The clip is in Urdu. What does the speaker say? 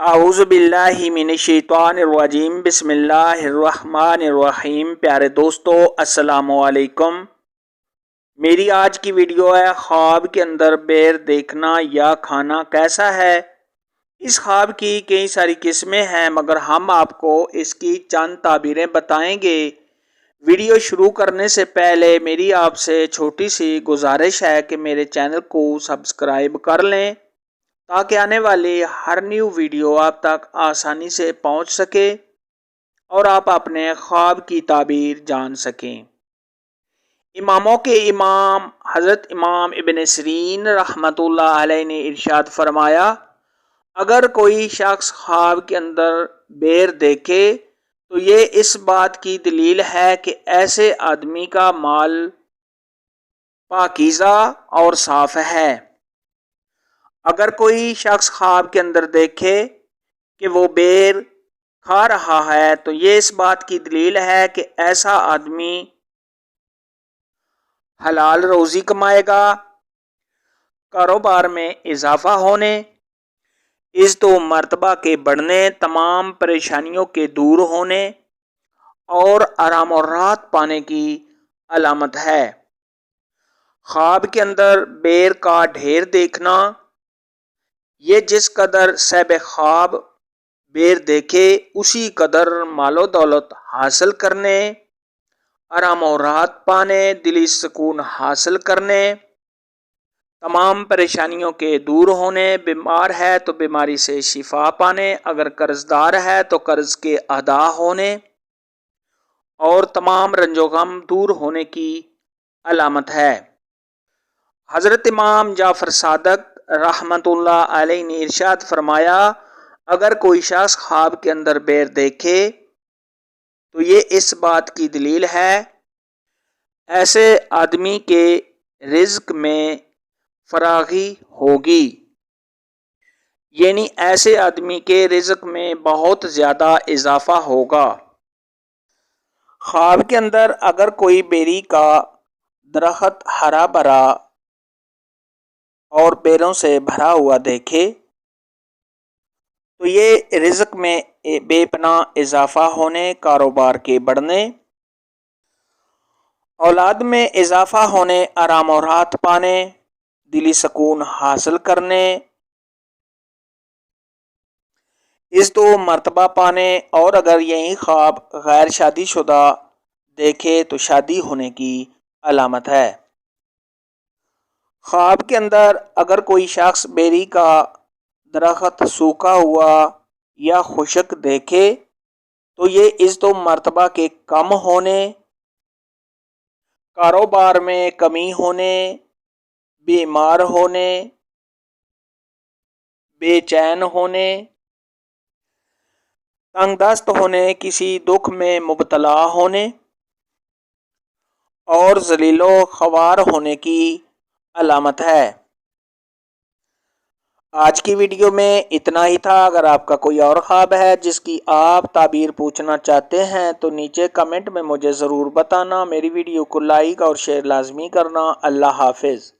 اعوذ باللہ من الشیطان الرجیم بسم اللہ الرحمن الرحیم۔ پیارے دوستو السلام علیکم۔ میری آج کی ویڈیو ہے خواب کے اندر بیر دیکھنا یا کھانا کیسا ہے۔ اس خواب کی کئی ساری قسمیں ہیں مگر ہم آپ کو اس کی چند تعبیریں بتائیں گے۔ ویڈیو شروع کرنے سے پہلے میری آپ سے چھوٹی سی گزارش ہے کہ میرے چینل کو سبسکرائب کر لیں تاکہ آنے والی ہر نیو ویڈیو آپ تک آسانی سے پہنچ سکے اور آپ اپنے خواب کی تعبیر جان سکیں۔ اماموں کے امام حضرت امام ابن سیرین رحمۃ اللہ علیہ نے ارشاد فرمایا، اگر کوئی شخص خواب کے اندر بیر دیکھے تو یہ اس بات کی دلیل ہے کہ ایسے آدمی کا مال پاکیزہ اور صاف ہے۔ اگر کوئی شخص خواب کے اندر دیکھے کہ وہ بیر کھا رہا ہے تو یہ اس بات کی دلیل ہے کہ ایسا آدمی حلال روزی کمائے گا، کاروبار میں اضافہ ہونے، عزت و مرتبہ کے بڑھنے، تمام پریشانیوں کے دور ہونے اور آرام و راحت پانے کی علامت ہے۔ خواب کے اندر بیر کا ڈھیر دیکھنا، یہ جس قدر صاحب خواب بیر دیکھے اسی قدر مال و دولت حاصل کرنے، آرام و راحت پانے، دلی سکون حاصل کرنے، تمام پریشانیوں کے دور ہونے، بیمار ہے تو بیماری سے شفا پانے، اگر قرض دار ہے تو قرض کے ادا ہونے اور تمام رنج و غم دور ہونے کی علامت ہے۔ حضرت امام جعفر صادق رحمۃ اللہ علیہ نے ارشاد فرمایا، اگر کوئی شخص خواب کے اندر بیر دیکھے تو یہ اس بات کی دلیل ہے ایسے آدمی کے رزق میں فراخی ہوگی، یعنی ایسے آدمی کے رزق میں بہت زیادہ اضافہ ہوگا۔ خواب کے اندر اگر کوئی بیری کا درخت ہرا بھرا اور بیروں سے بھرا ہوا دیکھے تو یہ رزق میں بے پناہ اضافہ ہونے، کاروبار کے بڑھنے، اولاد میں اضافہ ہونے، آرام و راحت پانے، دلی سکون حاصل کرنے، عزت و مرتبہ پانے، اور اگر یہی خواب غیر شادی شدہ دیکھے تو شادی ہونے کی علامت ہے۔ خواب کے اندر اگر کوئی شخص بیری کا درخت سوکھا ہوا یا خشک دیکھے تو یہ عزت و مرتبہ کے کم ہونے، کاروبار میں کمی ہونے، بیمار ہونے، بے چین ہونے، تنگ دست ہونے، کسی دکھ میں مبتلا ہونے اور ذلیل و خوار ہونے کی علامت ہے۔ آج کی ویڈیو میں اتنا ہی تھا۔ اگر آپ کا کوئی اور خواب ہے جس کی آپ تعبیر پوچھنا چاہتے ہیں تو نیچے کمنٹ میں مجھے ضرور بتانا۔ میری ویڈیو کو لائک اور شیئر لازمی کرنا۔ اللہ حافظ۔